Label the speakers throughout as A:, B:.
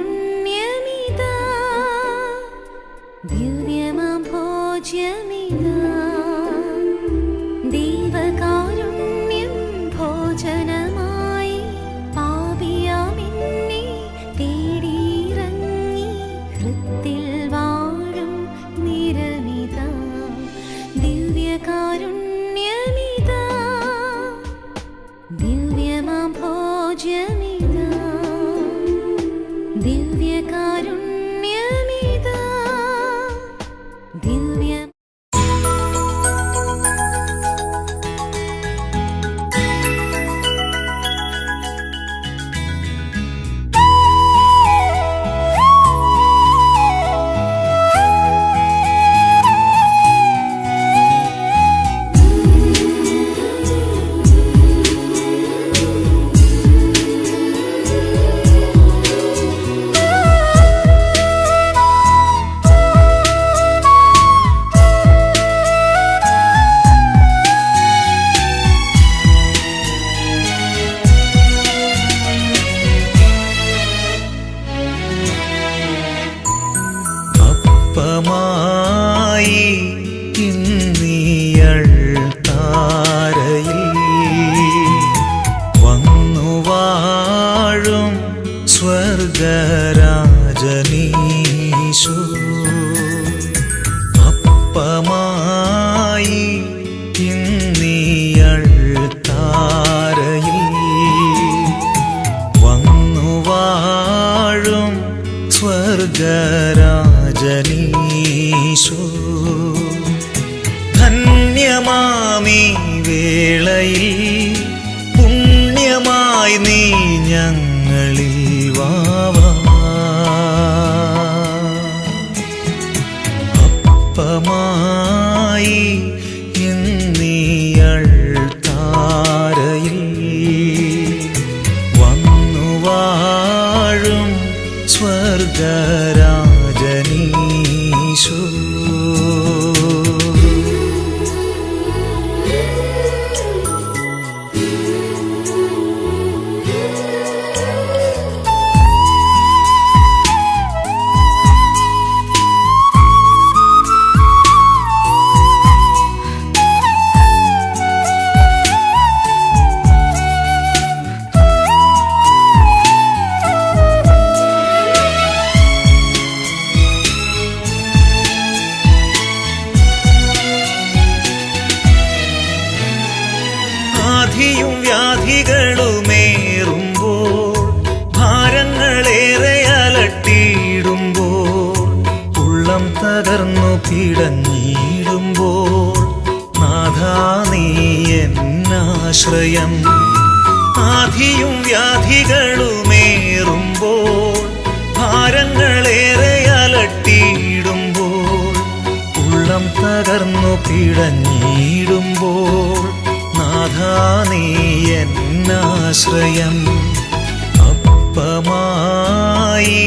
A: ദിവ്യകാരുണ്യമിതാ ദിവ്യമാം ഭോജ്യമിതാ ദൈവകാരുണ്യം ഭോജനമായി പാപിയാമെന്നെ തേടിയിറങ്ങി ഹൃത്തിൽ വാഴും നിരമിതാ ദിവ്യകാരുണ്യമിതാ ദിവ്യമാം ഭോജ്യമിതാ ദിവ്യകാരുണ്യമിതാ ദിവ്യ
B: അപ്പമായി ഇന്നീയൾ താരയിൽ വന്നു വാഴും സ്വർഗരാജനീശു അപ്പമായി ഇന്നീയൾ താരയിൽ വന്നു വാഴും സ്വർഗരാജനീശോ ധന്യമാമീ വേളയിൽ പുണ്യമായി നീ ഞങ്ങളിൽ വാവാ അപ്പമായി ഇന്നീയൾ താരയിൽ വന്നു വാഴും സ്വർഗരാജനീശോ ആധിയും വ്യാധികളുമേറുമ്പോൾ ഭാരങ്ങളേറെ അലട്ടിയിടുമ്പോൾ ഉള്ളം തകർന്നു പിടഞ്ഞിടുമ്പോൾ നാഥാ നീ എന്നാശ്രയം ആധിയും വ്യാധികളുമേറുമ്പോൾ ഭാരങ്ങളേറെ അലട്ടിയിടുമ്പോൾ ഉള്ളം തകർന്നു പിടഞ്ഞിടുമ്പോൾ നാഥാ നീ എന്നാശ്രയം അപ്പമായി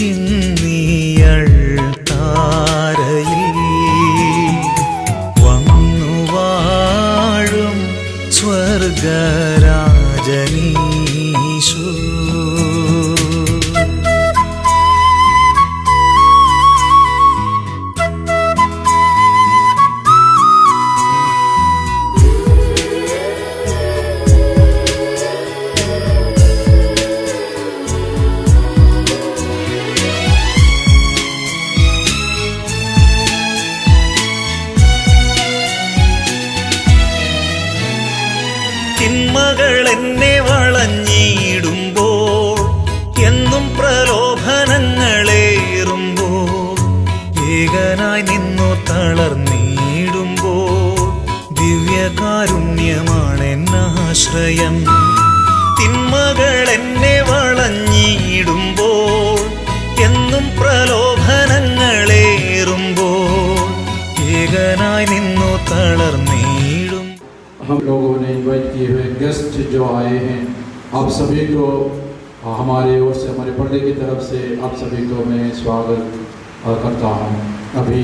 B: ഇന്നീയൾ താരയിൽ വന്നു വാഴും സ്വർഗരാജനീശോ തിന്മകൾ എന്നെ വളഞ്ഞിടുമ്പോൾ എന്നും പ്രലോഭനങ്ങളേറുമ്പോൾ ഏകനായി നിന്നു തളർന്നിടുമ്പോൾ ദിവ്യകാരുണ്യമാണ് എന്നാശ്രയം തിന്മകൾ എന്നെ വളഞ്ഞിടുമ്പോൾ എന്നും പ്രലോഭനങ്ങളേറുമ്പോൾ ഏകനായി നിന്നു തളർന്നിടും
C: हम लोगों ने इनवाइट किए हुए गेस्ट जो आए हैं आप सभी को हमारे ओर से हमारे पर्दे की तरफ से आप सभी को मैं स्वागत करता हूँ। अभी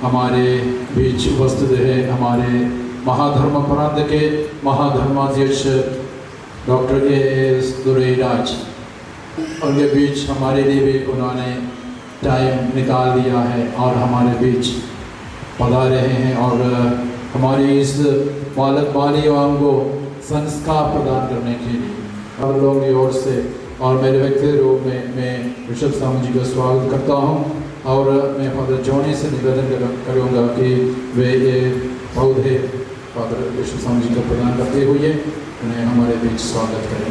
C: हमारे बीच उपस्थित है हमारे महाधर्म प्रांत के महाधर्माध्यक्ष डॉक्टर एस दुरेराज, उनके बीच हमारे लिए भी उन्होंने टाइम निकाल दिया है और हमारे बीच पधार रहे हैं और हमारी इस बाली आवाम को संस्कार प्रदान करने के लिए हर लोगों की ओर से और मेरे व्यक्तिगत रूप में मैं ऋषभ स्वामी जी का स्वागत करता हूँ और मैं फादर जॉनी से निवेदन करूँगा कि वे ये पौधे फादर ऋषभ स्वामी जी को प्रदान करते हुए उन्हें हमारे बीच स्वागत करें।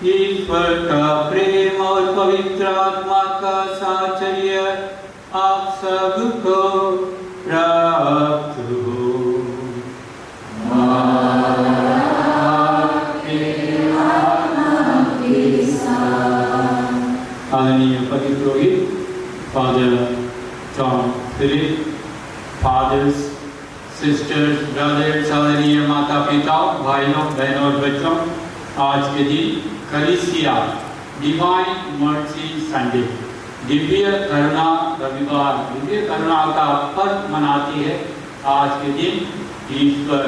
D: ईश्वर का प्रेम और पवित्र आत्मा का साचर्य आप सबको प्राप्त हो। आदरणीय पतिपुरोहित father John Philip, fathers, sisters, brothers, आदरणीय माता पिता, भाइयों बहनों और बच्चों, आज के दिन कलीसिया डिवाइन मर्सी संडे, दिव्य करुणा रविवार, दिव्य करुणा का पर्व मनाती है। आज के दिन ईश्वर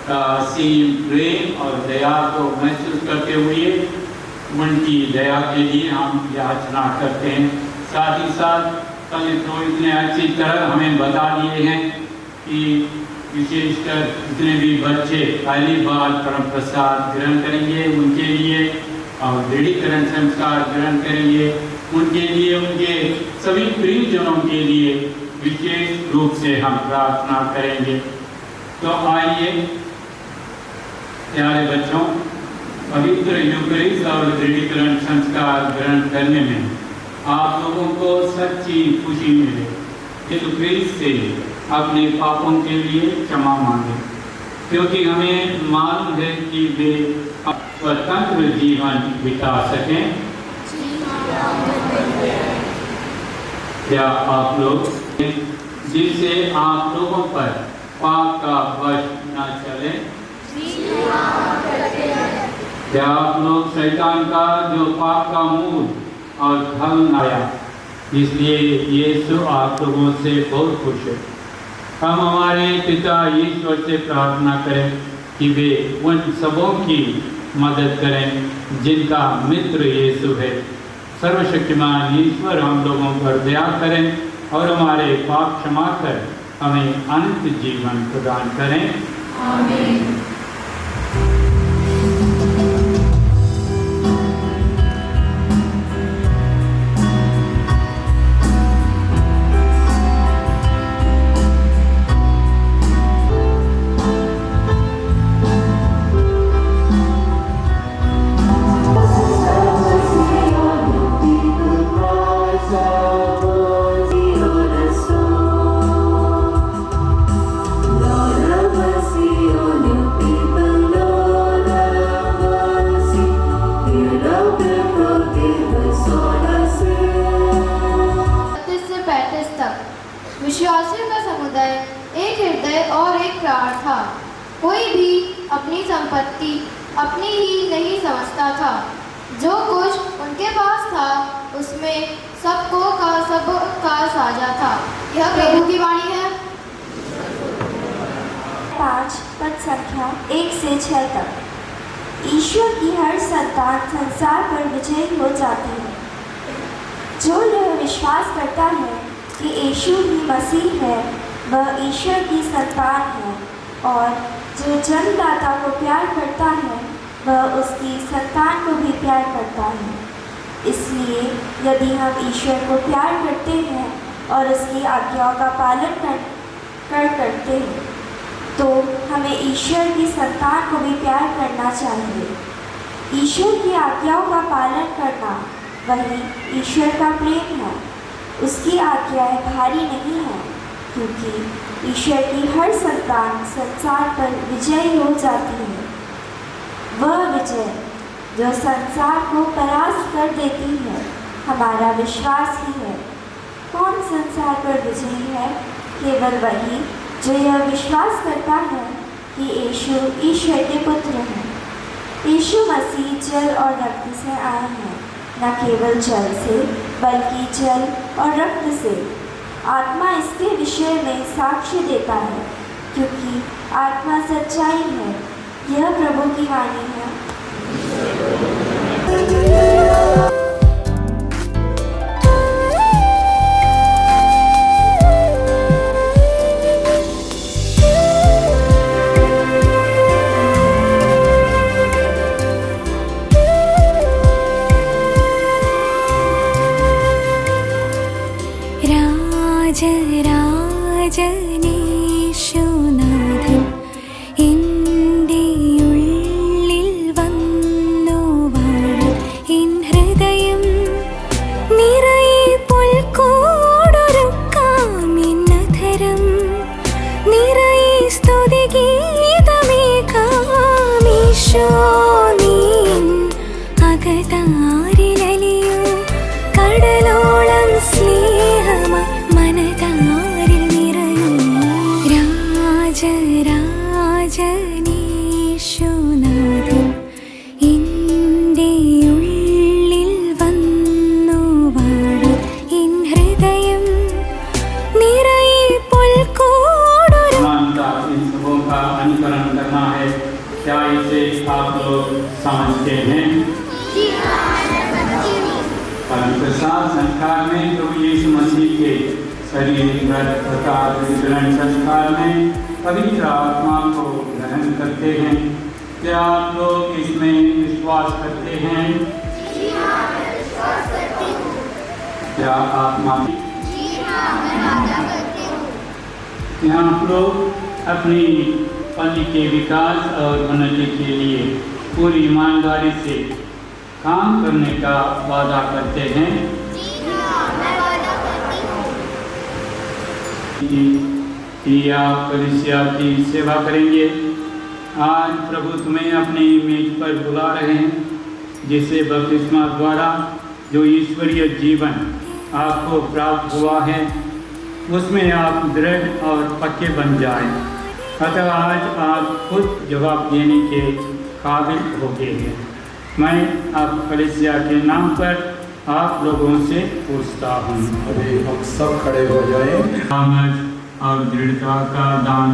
D: का असीम प्रेम और दया को महसूस करते हुए उनकी दया के लिए हम याचना करते हैं। साथ ही साथ पवित्र ने अच्छी तरह हमें बता दिए हैं कि विशेषकर जितने भी बच्चे पहली बार परम प्रसाद ग्रहण करेंगे उनके लिए और दृढ़ीकरण संस्कार ग्रहण करेंगे उनके लिए, उनके सभी प्रियजनों के लिए विशेष रूप से हम प्रार्थना करेंगे। तो आइए प्यारे बच्चों, पवित्र यूकरिस्ट और दृढ़ीकरण संस्कार ग्रहण करने में आप लोगों को सच्ची खुशी मिले। यीशु ख्रीस्त से अपने पापों के लिए क्षमा मांगे, क्योंकि हमें मालूम है कि वे स्वतंत्र जीवन बिता सकें। क्या आप लोग जिससे आप लोगों पर पाप का वश न चले? क्या आप लोग शैतान का जो पाप का मूल और फल आया, इसलिए यीशु आप लोगों से बहुत खुश है। हम हमारे पिता ईश्वर से प्रार्थना करें कि वे उन सबों की मदद करें जिनका मित्र यीशु है। सर्वशक्तिमान ईश्वर हम लोगों पर दया करें और हमारे पाप क्षमा कर हमें अनंत जीवन प्रदान करें। आमीन।
E: विश्वासियों का समुदाय एक हृदय और एक प्राण था। कोई भी अपनी संपत्ति अपनी ही नहीं समझता था। जो कुछ उनके पास था उसमें सबका साझा था। यह प्रभु की वाणी है।
F: 5 पद संख्या 1 से 6 तक। ईश्वर की हर संतान संसार पर विजयी हो जाती है। जो यह विश्वास करता है कि यीशु ही मसीह है, वह ईश्वर की संतान है, और जो जन्मदाता को प्यार करता है वह उसकी संतान को भी प्यार करता है। इसलिए यदि हम ईश्वर को प्यार करते हैं और उसकी आज्ञाओं का पालन करते ईश्वर की संतान को भी प्यार करना चाहिए। ईश्वर की आज्ञाओं का पालन करना वही ईश्वर का प्रेम है। उसकी आज्ञाएं भारी नहीं हैं, क्योंकि ईश्वर की हर संतान संसार पर विजयी हो जाती है। वह विजय जो संसार को परास्त कर देती है हमारा विश्वास ही है। कौन संसार पर विजयी है? केवल वही जो यह विश्वास करता है कि यीशु ईश्वर के पुत्र हैं। यीशु मसीह जल और रक्त से आए हैं, न केवल जल से बल्कि जल और रक्त से। आत्मा इसके विषय में साक्ष्य देता है, क्योंकि आत्मा सच्चाई है। यह प्रभु की वाणी है।
A: രാജരാജനീശുനാഥൻ എൻ്റെ ഉള്ളിൽ വന്നു വാഴും. എൻ ഹൃദയം നിറയെ പുൽക്കൂടൊരുക്കാം. എന്നധരം നിറയെ സ്തുതിഗീതമേകാം. ഈശോ നീൻ അകതാരിലലിയൂ. കടലോളം സ്നേഹമായി മനതാരിൽ നിറയൂ. രാജരാജനീശുനാഥൻ എൻ്റെ ഉള്ളിൽ വന്നു വാഴും. എൻ ഹൃദയം നിറയെ പുൽക്കൂടൊരു.
D: समानता इन सबों का अनुकरण करना है। क्या इसे आप लोग समझते हैं? पवित्र संस्कार में प्रभु यीशु मसीह के शरीर तथा वितरण संस्कार में पवित्र आत्मा को ग्रहण करते हैं। क्या आप लोग इसमें विश्वास करते हैं? क्या आत्मा क्या आप लोग अपनी पति के विकास और उन्नति के लिए पूरी ईमानदारी से काम करने का वादा करते हैं? कि आप कलीसिया की सेवा करेंगे। आज प्रभु तुम्हें अपनी मेज पर बुला रहे हैं, जिससे बपतिस्मा द्वारा जो ईश्वरीय जीवन आपको प्राप्त हुआ है उसमें आप दृढ़ और पक्के बन जाएं। अतः आज आप खुद जवाब देने के काबिल हो गए हैं। मैं आप कलीसिया के नाम पर आप लोगों से पूछता हूँ।
C: अभी हम सब खड़े हो जाएं।
D: समझ और दृढ़ता का दान,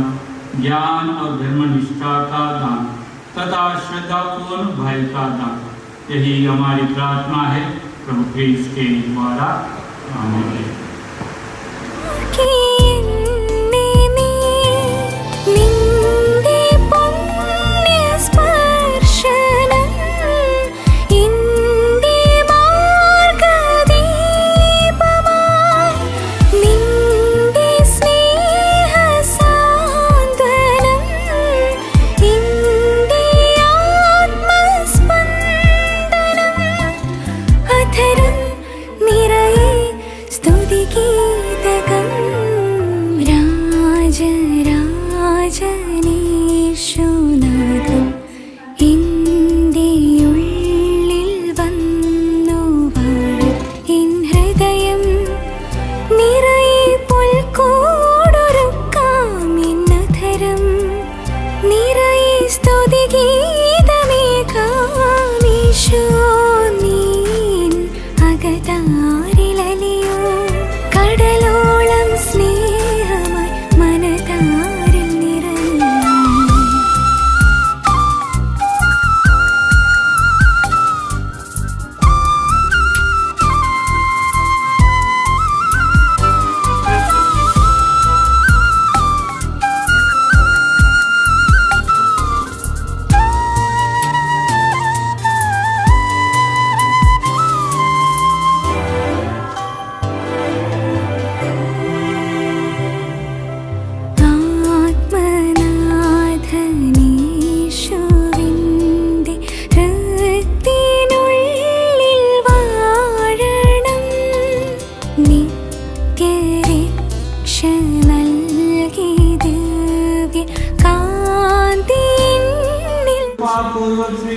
D: ज्ञान और धर्मनिष्ठा का दान तथा श्रद्धापूर्ण भय का दान, यही हमारी प्रार्थना है प्रभु क्रिस्त के द्वारा। आमीन।
A: സ്തുതി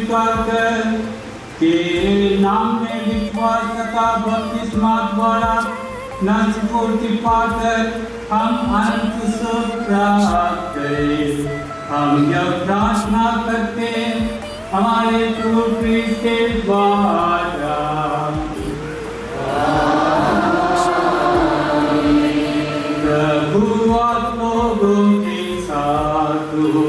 D: स्वीकार कर। तेरे नाम में विश्वास तथा बपतिस्मा द्वारा नष्ट पाकर हम अनंत सुख प्राप्त करें। हम यह प्रार्थना करते हमारे प्रभु क्रिस्त के द्वारा। प्रभु आप लोगों के साथ हो।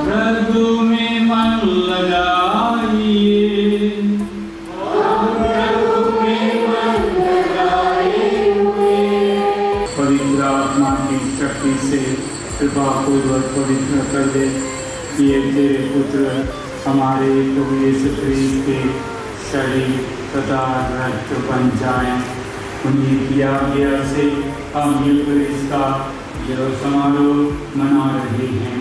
D: प्रभु में मन लगाइए। पवित्र आत्मा की शक्ति से कृपा पूर्वक पवित्र कर दे। ये तेरे पुत्र हमारे प्रभु यीशु मसीह के शरीर तथा रक्त बन जाए। उन्हीं की आज्ञा से हम यूकरिस्ट का यह समारोह मना रहे हैं।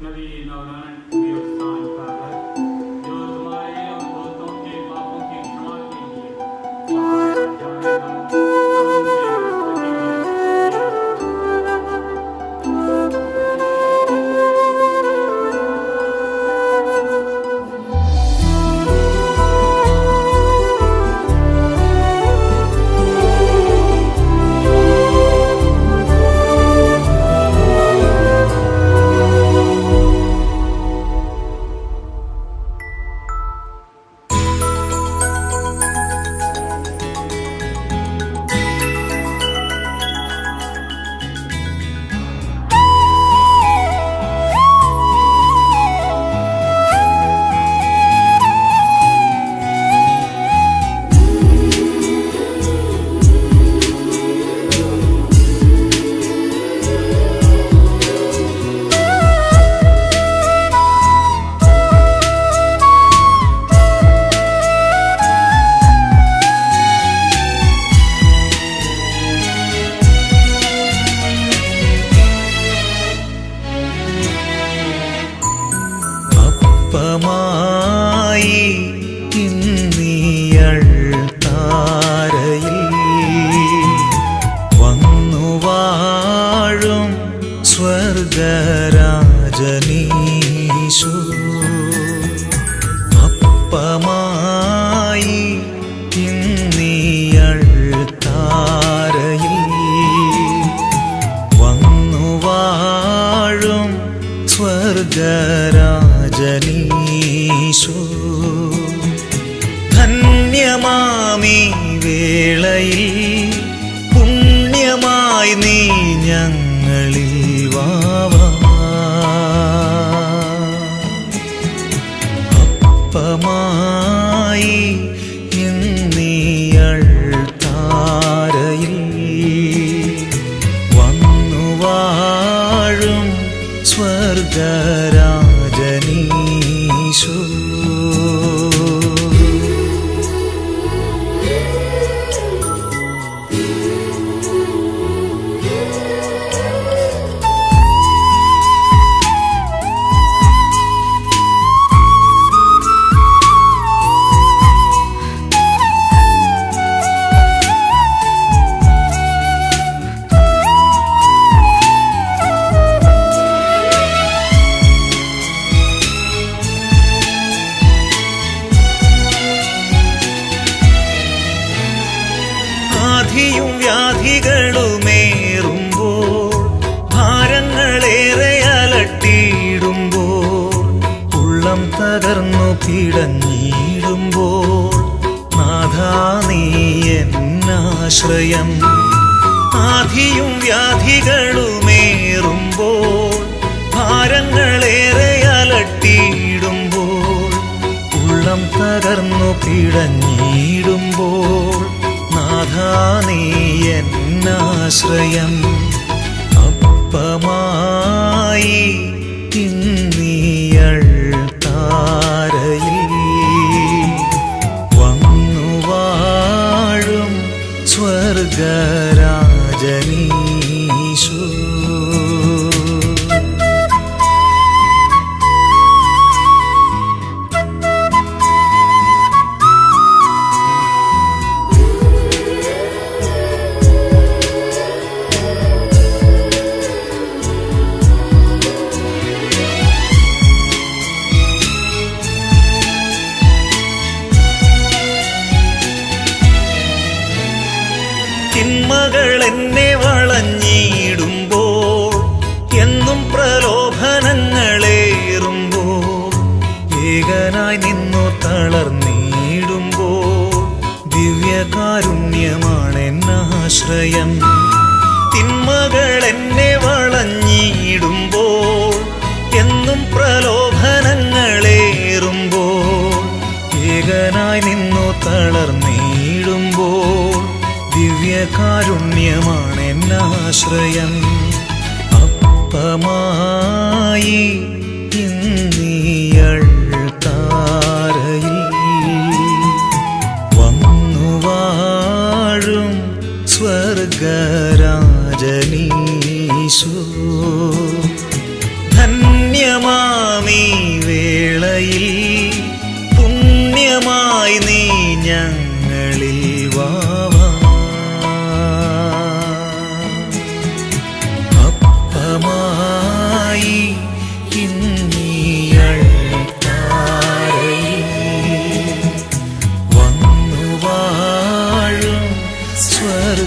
D: नवीन और अनंत स्थान का है, जो तुम्हारे और दोस्तों के पापों की क्षमा के लिए बाहर जाएगा।
B: അപ്പമായി ഇന്നീയൾ താരയിൽ വന്നു വാഴും സ്വർഗരാജനീശു. അപ്പമായി ഇന്നീയൾ താരയിൽ വന്നു വാഴും സ്വർഗരാജനീശു. ധന്യമാമീ വേളയിൽ പുണ്യമായി നീ ഞങ്ങളിൽ വാവാ. അപ്പമായി ഇന്നീയൾ താരയിൽ വന്നു വാഴും സ്വർഗരാജനീശു. ആധിയും വ്യാധികളുമേറുമ്പോൾ ഭാരങ്ങളേറെ അലട്ടിയിടുമ്പോൾ ഉള്ളം തകർന്നു പിടഞ്ഞിടുമ്പോൾ നാഥാ നീ എന്നാശ്രയം. ആധിയും വ്യാധികളുമേറുമ്പോൾ ഭാരങ്ങളേറെ അലട്ടിയിടുമ്പോൾ ഉള്ളം തകർന്നു പിടഞ്ഞിടുമ്പോൾ നാഥാ നീ എന്നാശ്രയം. സ്വർഗരാജനീശോ. തിന്മകൾ എന്നെ വളഞ്ഞിടുമ്പോൾ, എന്നും പ്രലോഭനങ്ങളേറുമ്പോൾ, ഏകനായി നിന്നു തളർന്നിടുമ്പോൾ, ദിവ്യകാരുണ്യമാണെന്നാശ്രയം. തിന്മകൾ എന്നെ വളഞ്ഞിടുമ്പോൾ, എന്നും പ്രലോഭനങ്ങളേറുമ്പോൾ, ഏകനായി നിന്നു തളർന്നിടുമ്പോൾ, ദിവ്യകാരുണ്യമാണെന്നാശ്രയം. അപ്പമായി ഇന്നീയൾ താരയിൽ വന്നു വാഴും സ്വർഗരാജനീശോ. ധന്യമാമീ വേളയിൽ പുണ്യമായി നീ ഞങ്ങളിൽ വാവാ. അപ്പമായി ഇന്നീയൾ താരയിൽ വന്നു വാഴും സ്വർഗരാജനീശോ.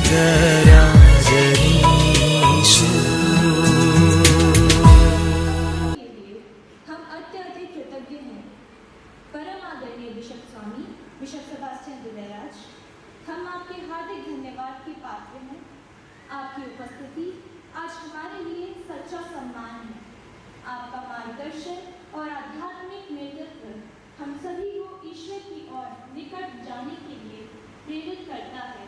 G: हम अत्यधिक कृतज्ञ हैं। परम आदरणीय बिशप स्वामी बिशप सेबास्टियन दुबेराज, हम आपके हार्दिक धन्यवाद के पात्र हैं। आपकी उपस्थिति आज हमारे लिए सच्चा सम्मान है। आपका मार्गदर्शन और आध्यात्मिक नेतृत्व हम सभी को ईश्वर की ओर निकट जाने के लिए प्रेरित करता है।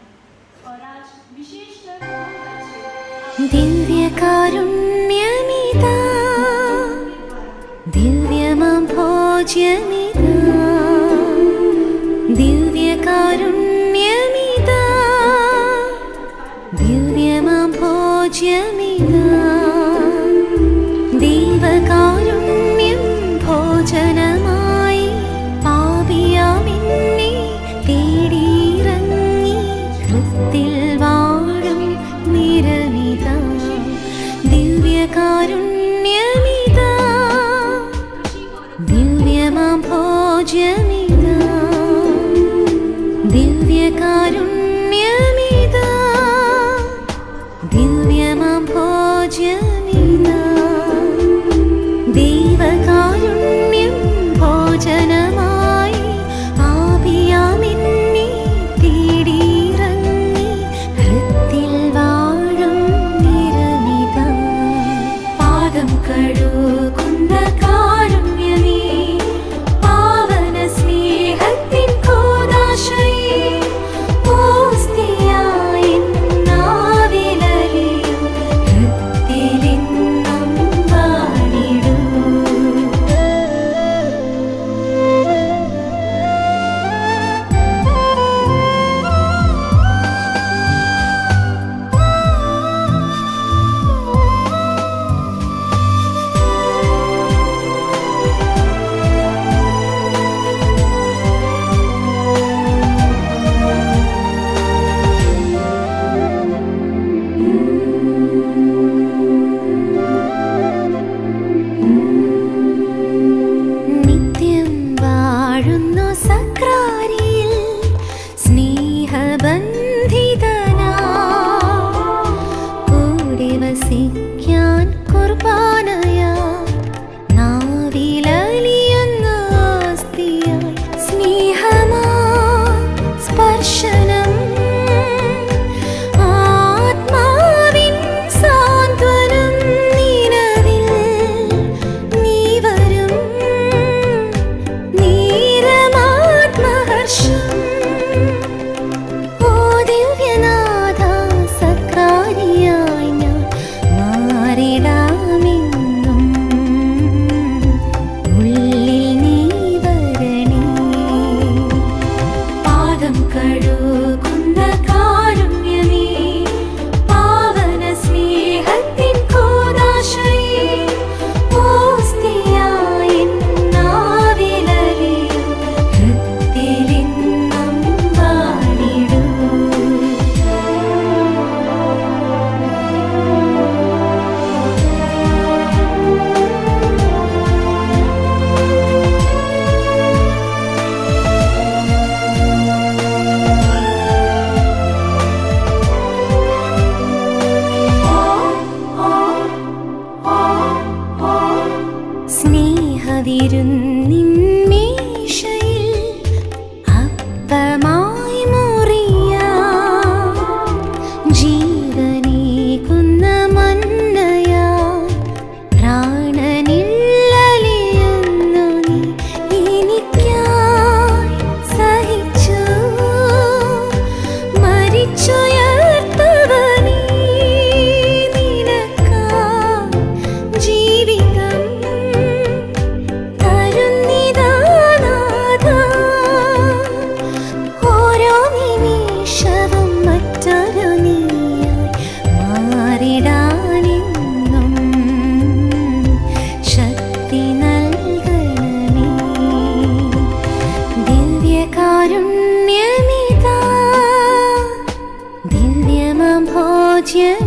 G: और आज विशेषकर हम बच्चे
A: ദിവ്യകാരുണ്യമിതാ, ദിവ്യമാം ഭോജ്യമിതാ, ദിവ്യകാരുണ്യമിതാ, ദിവ്യമാം ഭോജ്യമിതാ. ദൈവകാരുണ്യം ഭോജനമായി പാപിയാമെന്നെ തേടിയിറങ്ങി, ഹൃത്തിൽ വാഴും നിരമിതാ. ദിവ്യകാരുണ്യമിതാ, ദിവ്യമാം ഭോജ്യമിതാ, ദിവ്യകാരുണ്യമിതാ, ദിവ്യമാം ഭോജ്യമിതാ. ദൈവകാരുണ്യം ഭോജനമായി പാപിയാമെന്നെ തേടിയിറങ്ങി, ഹൃത്തിൽ വാഴും നിരമിതാ. പാദം കഴുകുന്ന കാരുണ്യമേ, പാവന സ്നേഹത്തിൻ കൂദാശയേ, ഓസ്തിയായി നാവിലലിയൂ, ഹൃത്തിലെന്നും വാണിടൂ. നിത്യം വാഴുന്നു സക്രാരിയിൽ സ്നേഹബന്ധിതനാ, കൂടെ വസിക്കാൻ കുർബാനയാ, നാവിലലിയുന്നു ആസ്തിയായി. സ്നേഹമാ സ്പർശനം, ആത്മാവിൻ സാന്ത്വനം, നിലവിൽ നീ വരും നീരമാത്മഹർഷം. ഓ ദിവ്യനാഥ, സക്രാരിയായി ഞാൻ മാറിടാമെന്നും, ഉള്ളിൽ നീ വരണേ. പാദം കഴുകുന്ന കാരുണ്യമേ, पूज्य